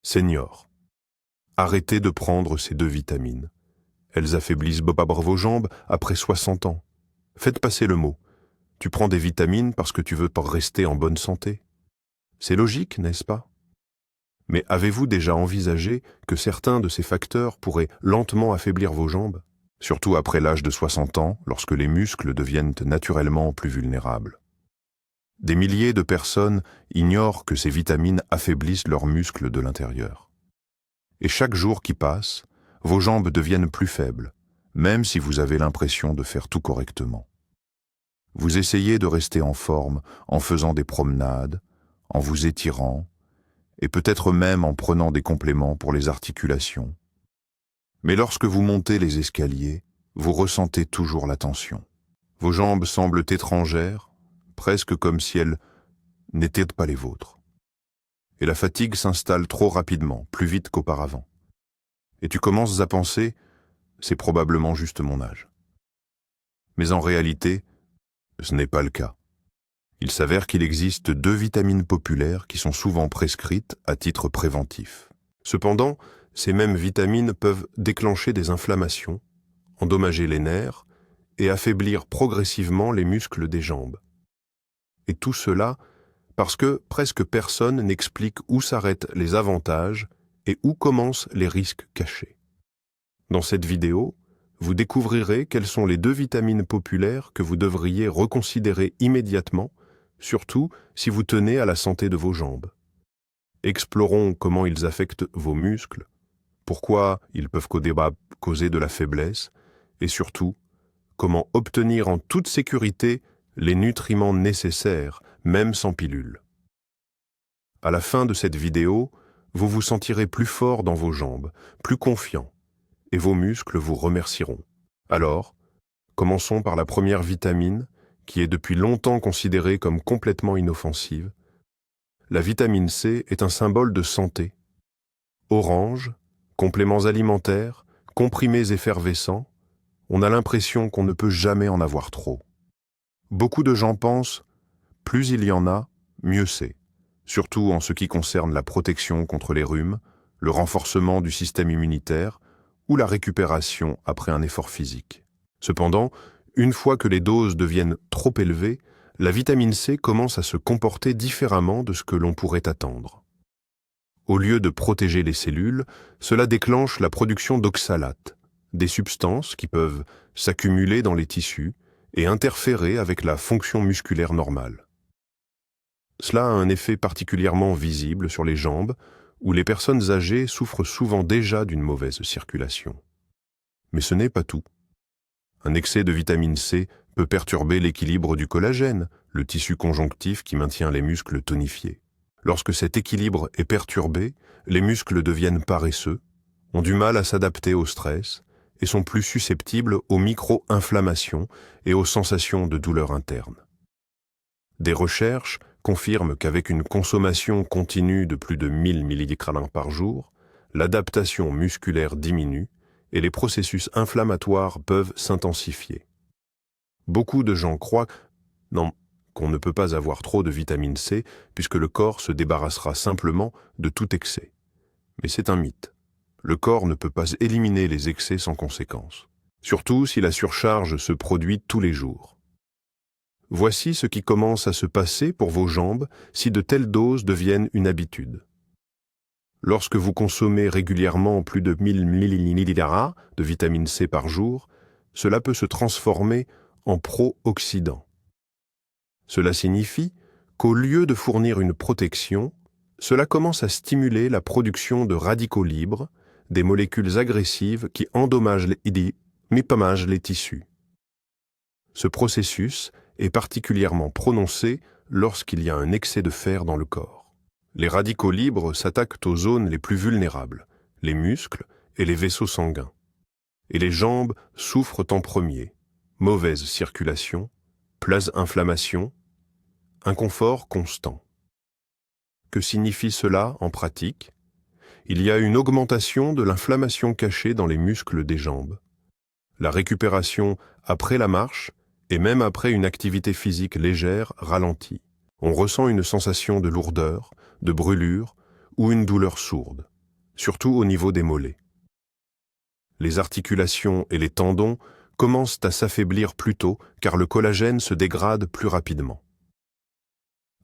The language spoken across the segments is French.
Senior. Arrêtez de prendre ces 2 vitamines. Elles affaiblissent vos jambes après 60 ans. Faites passer le mot. Tu prends des vitamines parce que tu veux rester en bonne santé. C'est logique, n'est-ce pas? Mais avez-vous déjà envisagé que certains de ces facteurs pourraient lentement affaiblir vos jambes, surtout après l'âge de 60 ans, lorsque les muscles deviennent naturellement plus vulnérables? Des milliers de personnes ignorent que ces vitamines affaiblissent leurs muscles de l'intérieur. Et chaque jour qui passe, vos jambes deviennent plus faibles, même si vous avez l'impression de faire tout correctement. Vous essayez de rester en forme en faisant des promenades, en vous étirant, et peut-être même en prenant des compléments pour les articulations. Mais lorsque vous montez les escaliers, vous ressentez toujours la tension. Vos jambes semblent étrangères, presque comme si elles n'étaient pas les vôtres. Et la fatigue s'installe trop rapidement, plus vite qu'auparavant. Et tu commences à penser, c'est probablement juste mon âge. Mais en réalité, ce n'est pas le cas. Il s'avère qu'il existe 2 vitamines populaires qui sont souvent prescrites à titre préventif. Cependant, ces mêmes vitamines peuvent déclencher des inflammations, endommager les nerfs et affaiblir progressivement les muscles des jambes. Et tout cela parce que presque personne n'explique où s'arrêtent les avantages et où commencent les risques cachés. Dans cette vidéo, vous découvrirez quelles sont les 2 vitamines populaires que vous devriez reconsidérer immédiatement, surtout si vous tenez à la santé de vos jambes. Explorons comment ils affectent vos muscles, pourquoi ils peuvent causer de la faiblesse, et surtout, comment obtenir en toute sécurité les nutriments nécessaires, même sans pilule. À la fin de cette vidéo, vous vous sentirez plus fort dans vos jambes, plus confiant, et vos muscles vous remercieront. Alors, commençons par la première vitamine, qui est depuis longtemps considérée comme complètement inoffensive. La vitamine C est un symbole de santé. Orange, compléments alimentaires, comprimés effervescents, on a l'impression qu'on ne peut jamais en avoir trop. Beaucoup de gens pensent, plus il y en a, mieux c'est, surtout en ce qui concerne la protection contre les rhumes, le renforcement du système immunitaire ou la récupération après un effort physique. Cependant, une fois que les doses deviennent trop élevées, la vitamine C commence à se comporter différemment de ce que l'on pourrait attendre. Au lieu de protéger les cellules, cela déclenche la production d'oxalates, des substances qui peuvent s'accumuler dans les tissus et interférer avec la fonction musculaire normale. Cela a un effet particulièrement visible sur les jambes, où les personnes âgées souffrent souvent déjà d'une mauvaise circulation. Mais ce n'est pas tout. Un excès de vitamine C peut perturber l'équilibre du collagène, le tissu conjonctif qui maintient les muscles tonifiés. Lorsque cet équilibre est perturbé, les muscles deviennent paresseux, ont du mal à s'adapter au stress et sont plus susceptibles aux micro-inflammations et aux sensations de douleur interne. Des recherches confirment qu'avec une consommation continue de plus de 1000 mg par jour, l'adaptation musculaire diminue et les processus inflammatoires peuvent s'intensifier. Beaucoup de gens croient qu'on ne peut pas avoir trop de vitamine C puisque le corps se débarrassera simplement de tout excès. Mais c'est un mythe. Le corps ne peut pas éliminer les excès sans conséquence, surtout si la surcharge se produit tous les jours. Voici ce qui commence à se passer pour vos jambes si de telles doses deviennent une habitude. Lorsque vous consommez régulièrement plus de 1000 mg de vitamine C par jour, cela peut se transformer en pro-oxydant. Cela signifie qu'au lieu de fournir une protection, cela commence à stimuler la production de radicaux libres, des molécules agressives qui endommagent les tissus. Ce processus est particulièrement prononcé lorsqu'il y a un excès de fer dans le corps. Les radicaux libres s'attaquent aux zones les plus vulnérables, les muscles et les vaisseaux sanguins. Et les jambes souffrent en premier. Mauvaise circulation, inflammation, inconfort constant. Que signifie cela en pratique? Il y a une augmentation de l'inflammation cachée dans les muscles des jambes. La récupération après la marche et même après une activité physique légère ralentit. On ressent une sensation de lourdeur, de brûlure ou une douleur sourde. surtout au niveau des mollets. Les articulations et les tendons commencent à s'affaiblir plus tôt car le collagène se dégrade plus rapidement.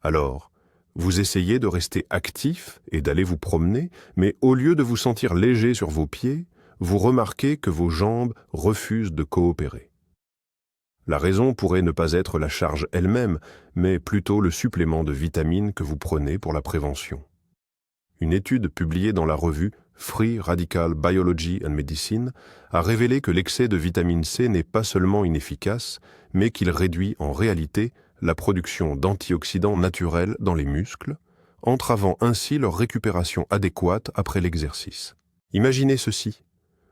Alors, vous essayez de rester actif et d'aller vous promener, mais au lieu de vous sentir léger sur vos pieds, vous remarquez que vos jambes refusent de coopérer. La raison pourrait ne pas être la charge elle-même, mais plutôt le supplément de vitamines que vous prenez pour la prévention. Une étude publiée dans la revue Free Radical Biology and Medicine a révélé que l'excès de vitamine C n'est pas seulement inefficace, mais qu'il réduit en réalité la production d'antioxydants naturels dans les muscles, entravant ainsi leur récupération adéquate après l'exercice. Imaginez ceci.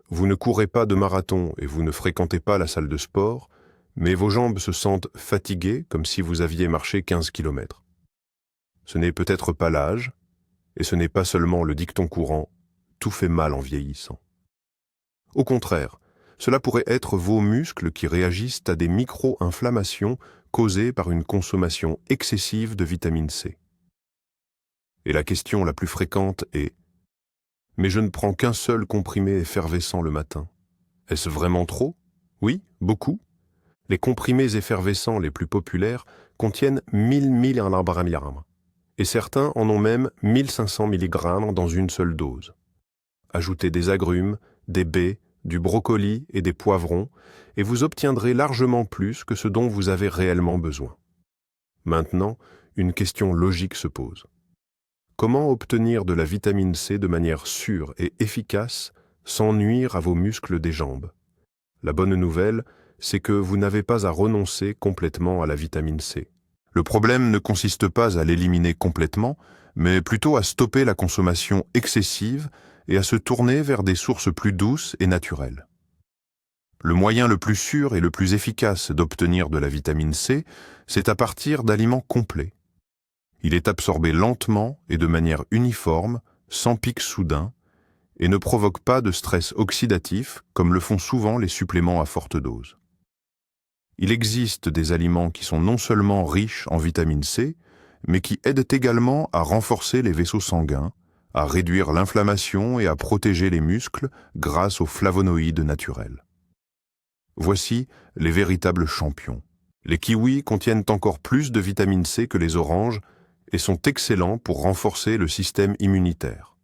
Vous ne courez pas de marathon et vous ne fréquentez pas la salle de sport, mais vos jambes se sentent fatiguées comme si vous aviez marché 15 km. Ce n'est peut-être pas l'âge, et ce n'est pas seulement le dicton courant « tout fait mal en vieillissant ». Au contraire, cela pourrait être vos muscles qui réagissent à des micro-inflammations causées par une consommation excessive de vitamine C. Et la question la plus fréquente est « Mais je ne prends qu'un seul comprimé effervescent le matin. Est-ce vraiment trop? Oui, beaucoup. Les comprimés effervescents les plus populaires contiennent 1000 mg, et certains en ont même 1500 mg dans une seule dose. Ajoutez des agrumes, des baies, du brocoli et des poivrons, et vous obtiendrez largement plus que ce dont vous avez réellement besoin. Maintenant, une question logique se pose. Comment obtenir de la vitamine C de manière sûre et efficace sans nuire à vos muscles des jambes? La bonne nouvelle, c'est que vous n'avez pas à renoncer complètement à la vitamine C. Le problème ne consiste pas à l'éliminer complètement, mais plutôt à stopper la consommation excessive et à se tourner vers des sources plus douces et naturelles. Le moyen le plus sûr et le plus efficace d'obtenir de la vitamine C, c'est à partir d'aliments complets. Il est absorbé lentement et de manière uniforme, sans pic soudain, et ne provoque pas de stress oxydatif comme le font souvent les suppléments à forte dose. Il existe des aliments qui sont non seulement riches en vitamine C, mais qui aident également à renforcer les vaisseaux sanguins, à réduire l'inflammation et à protéger les muscles grâce aux flavonoïdes naturels. Voici les véritables champions. Les kiwis contiennent encore plus de vitamine C que les oranges et sont excellents pour renforcer le système immunitaire.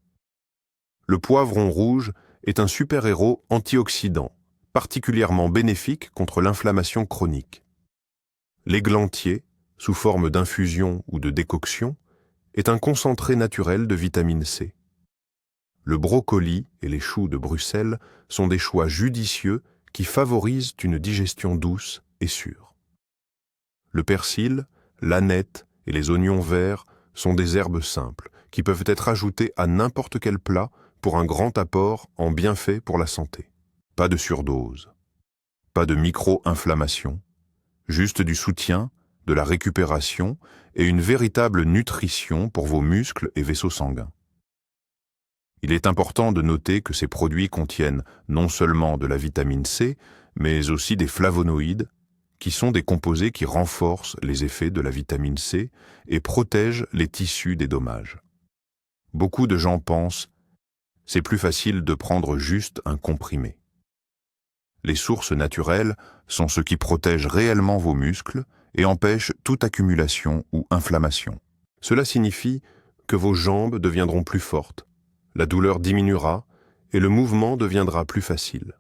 Le poivron rouge est un super-héros antioxydant, particulièrement bénéfique contre l'inflammation chronique. L'églantier, sous forme d'infusion ou de décoction, est un concentré naturel de vitamine C. Le brocoli et les choux de Bruxelles sont des choix judicieux qui favorisent une digestion douce et sûre. Le persil, l'aneth et les oignons verts sont des herbes simples qui peuvent être ajoutées à n'importe quel plat pour un grand apport en bienfaits pour la santé. Pas de surdose, pas de micro-inflammation, juste du soutien, de la récupération et une véritable nutrition pour vos muscles et vaisseaux sanguins. Il est important de noter que ces produits contiennent non seulement de la vitamine C, mais aussi des flavonoïdes, qui sont des composés qui renforcent les effets de la vitamine C et protègent les tissus des dommages. Beaucoup de gens pensent « c'est plus facile de prendre juste un comprimé ». Les sources naturelles sont ce qui protège réellement vos muscles et empêche toute accumulation ou inflammation. Cela signifie que vos jambes deviendront plus fortes, la douleur diminuera et le mouvement deviendra plus facile.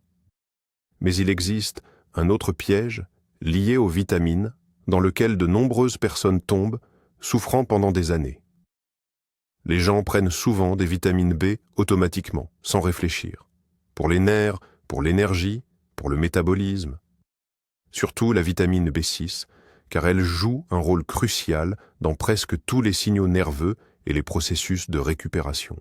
Mais il existe un autre piège lié aux vitamines dans lequel de nombreuses personnes tombent, souffrant pendant des années. Les gens prennent souvent des vitamines B automatiquement, sans réfléchir, pour les nerfs, pour l'énergie, pour le métabolisme. Surtout la vitamine B6, car elle joue un rôle crucial dans presque tous les signaux nerveux et les processus de récupération.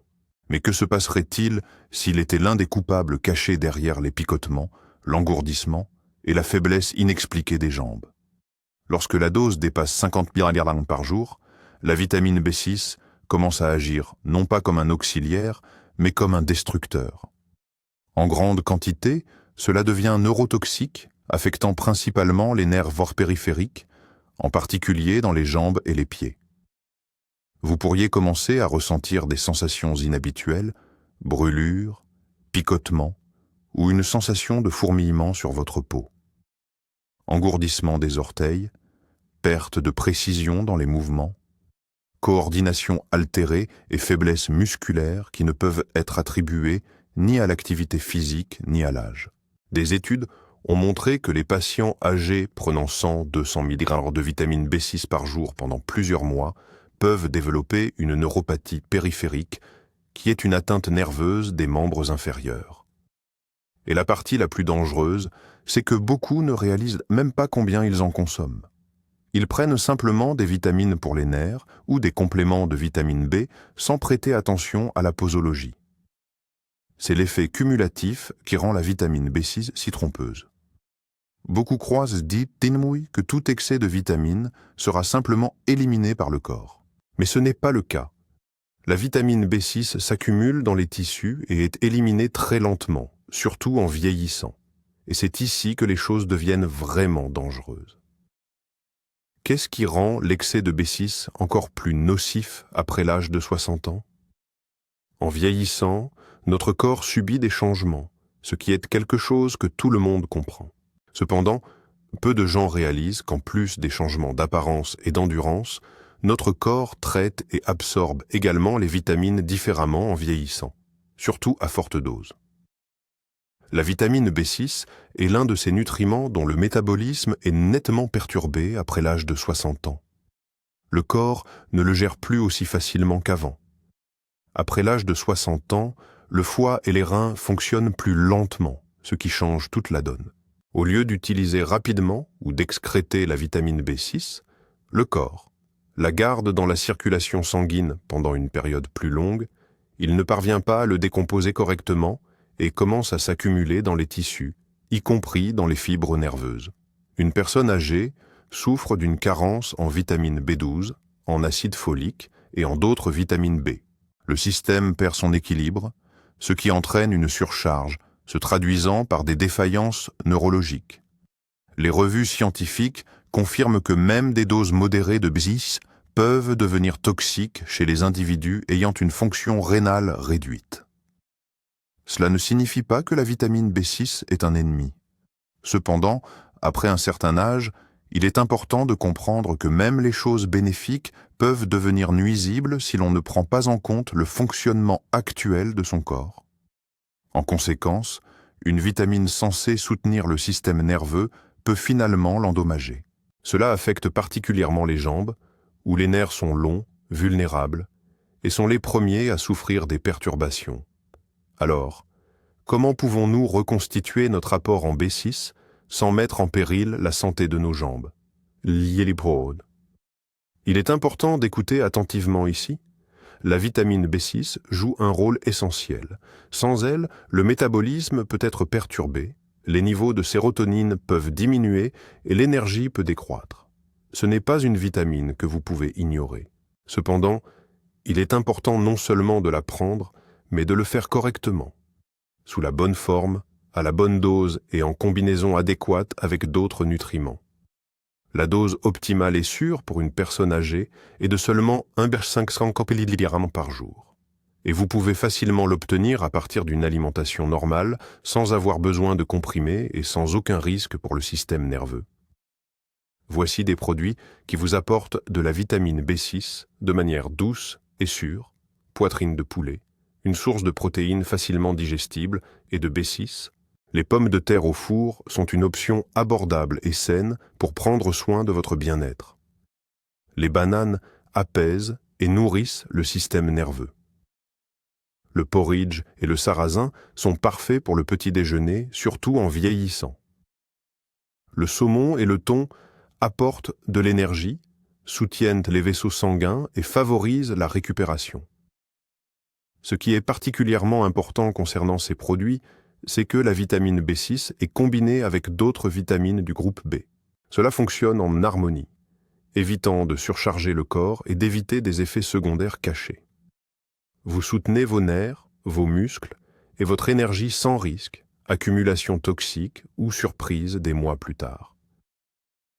Mais que se passerait-il s'il était l'un des coupables cachés derrière les picotements, l'engourdissement et la faiblesse inexpliquée des jambes? Lorsque la dose dépasse 50 mg par jour, la vitamine B6 commence à agir non pas comme un auxiliaire, mais comme un destructeur. En grande quantité, cela devient neurotoxique, affectant principalement les nerfs périphériques, en particulier dans les jambes et les pieds. Vous pourriez commencer à ressentir des sensations inhabituelles, brûlures, picotements ou une sensation de fourmillement sur votre peau. Engourdissement des orteils, perte de précision dans les mouvements, coordination altérée et faiblesse musculaire qui ne peuvent être attribuées ni à l'activité physique ni à l'âge. Des études ont montré que les patients âgés prenant 100-200 mg de vitamine B6 par jour pendant plusieurs mois peuvent développer une neuropathie périphérique qui est une atteinte nerveuse des membres inférieurs. Et la partie la plus dangereuse, c'est que beaucoup ne réalisent même pas combien ils en consomment. Ils prennent simplement des vitamines pour les nerfs ou des compléments de vitamine B sans prêter attention à la posologie. C'est l'effet cumulatif qui rend la vitamine B6 si trompeuse. Beaucoup croient, que tout excès de vitamine sera simplement éliminé par le corps. Mais ce n'est pas le cas. La vitamine B6 s'accumule dans les tissus et est éliminée très lentement, surtout en vieillissant. Et c'est ici que les choses deviennent vraiment dangereuses. Qu'est-ce qui rend l'excès de B6 encore plus nocif après l'âge de 60 ans? En vieillissant, notre corps subit des changements, ce qui est quelque chose que tout le monde comprend. Cependant, peu de gens réalisent qu'en plus des changements d'apparence et d'endurance, notre corps traite et absorbe également les vitamines différemment en vieillissant, surtout à forte dose. La vitamine B6 est l'un de ces nutriments dont le métabolisme est nettement perturbé après l'âge de 60 ans. Le corps ne le gère plus aussi facilement qu'avant. Après l'âge de 60 ans, le foie et les reins fonctionnent plus lentement, ce qui change toute la donne. Au lieu d'utiliser rapidement ou d'excréter la vitamine B6, le corps la garde dans la circulation sanguine pendant une période plus longue, il ne parvient pas à le décomposer correctement et commence à s'accumuler dans les tissus, y compris dans les fibres nerveuses. Une personne âgée souffre d'une carence en vitamine B12, en acide folique et en d'autres vitamines B. Le système perd son équilibre, ce qui entraîne une surcharge, se traduisant par des défaillances neurologiques. Les revues scientifiques confirment que même des doses modérées de B6 peuvent devenir toxiques chez les individus ayant une fonction rénale réduite. Cela ne signifie pas que la vitamine B6 est un ennemi. Cependant, après un certain âge, il est important de comprendre que même les choses bénéfiques peuvent devenir nuisibles si l'on ne prend pas en compte le fonctionnement actuel de son corps. En conséquence, une vitamine censée soutenir le système nerveux peut finalement l'endommager. Cela affecte particulièrement les jambes, où les nerfs sont longs, vulnérables, et sont les premiers à souffrir des perturbations. Alors, comment pouvons-nous reconstituer notre apport en B6 sans mettre en péril la santé de nos jambes? Il est important d'écouter attentivement ici. La vitamine B6 joue un rôle essentiel. Sans elle, le métabolisme peut être perturbé, les niveaux de sérotonine peuvent diminuer et l'énergie peut décroître. Ce n'est pas une vitamine que vous pouvez ignorer. Cependant, il est important non seulement de la prendre, mais de le faire correctement, sous la bonne forme, à la bonne dose et en combinaison adéquate avec d'autres nutriments. La dose optimale et sûre pour une personne âgée est de seulement 1,500 mg par jour. Et vous pouvez facilement l'obtenir à partir d'une alimentation normale, sans avoir besoin de comprimés et sans aucun risque pour le système nerveux. Voici des produits qui vous apportent de la vitamine B6 de manière douce et sûre, poitrine de poulet, une source de protéines facilement digestible et de B6. Les pommes de terre au four sont une option abordable et saine pour prendre soin de votre bien-être. Les bananes apaisent et nourrissent le système nerveux. Le porridge et le sarrasin sont parfaits pour le petit déjeuner, surtout en vieillissant. Le saumon et le thon apportent de l'énergie, soutiennent les vaisseaux sanguins et favorisent la récupération. Ce qui est particulièrement important concernant ces produits, c'est que la vitamine B6 est combinée avec d'autres vitamines du groupe B. Cela fonctionne en harmonie, évitant de surcharger le corps et d'éviter des effets secondaires cachés. Vous soutenez vos nerfs, vos muscles et votre énergie sans risque, accumulation toxique ou surprise des mois plus tard.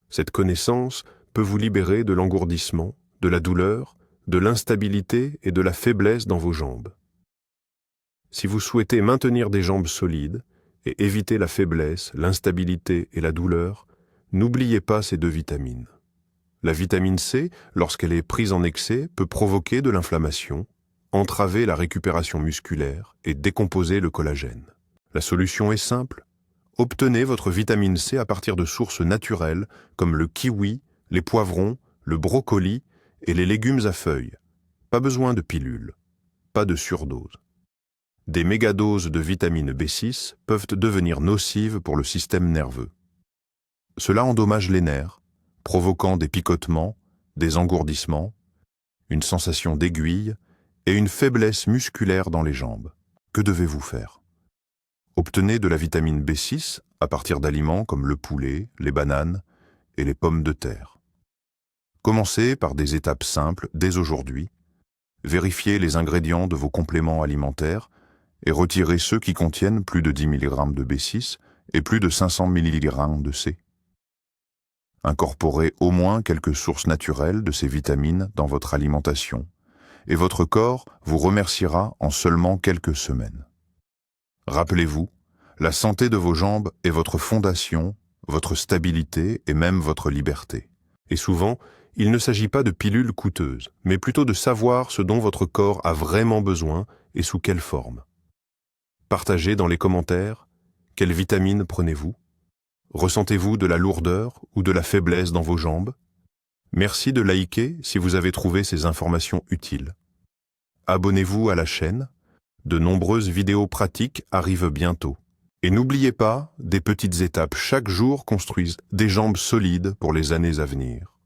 Cette connaissance peut vous libérer de l'engourdissement, de la douleur, de l'instabilité et de la faiblesse dans vos jambes. Si vous souhaitez maintenir des jambes solides et éviter la faiblesse, l'instabilité et la douleur, n'oubliez pas ces deux vitamines. La vitamine C, lorsqu'elle est prise en excès, peut provoquer de l'inflammation, entraver la récupération musculaire et décomposer le collagène. La solution est simple. Obtenez votre vitamine C à partir de sources naturelles comme le kiwi, les poivrons, le brocoli et les légumes à feuilles. Pas besoin de pilules, pas de surdose. Des mégadoses de vitamine B6 peuvent devenir nocives pour le système nerveux. Cela endommage les nerfs, provoquant des picotements, des engourdissements, une sensation d'aiguille et une faiblesse musculaire dans les jambes. Que devez-vous faire? Obtenez de la vitamine B6 à partir d'aliments comme le poulet, les bananes et les pommes de terre. Commencez par des étapes simples dès aujourd'hui. Vérifiez les ingrédients de vos compléments alimentaires et retirez ceux qui contiennent plus de 10 mg de B6 et plus de 500 mg de C. Incorporez au moins quelques sources naturelles de ces vitamines dans votre alimentation et votre corps vous remerciera en seulement quelques semaines. Rappelez-vous, la santé de vos jambes est votre fondation, votre stabilité et même votre liberté. Et souvent, il ne s'agit pas de pilules coûteuses, mais plutôt de savoir ce dont votre corps a vraiment besoin et sous quelle forme. Partagez dans les commentaires quelles vitamines prenez-vous? Ressentez-vous de la lourdeur ou de la faiblesse dans vos jambes? Merci de liker si vous avez trouvé ces informations utiles. Abonnez-vous à la chaîne, de nombreuses vidéos pratiques arrivent bientôt. Et n'oubliez pas, des petites étapes chaque jour construisent des jambes solides pour les années à venir.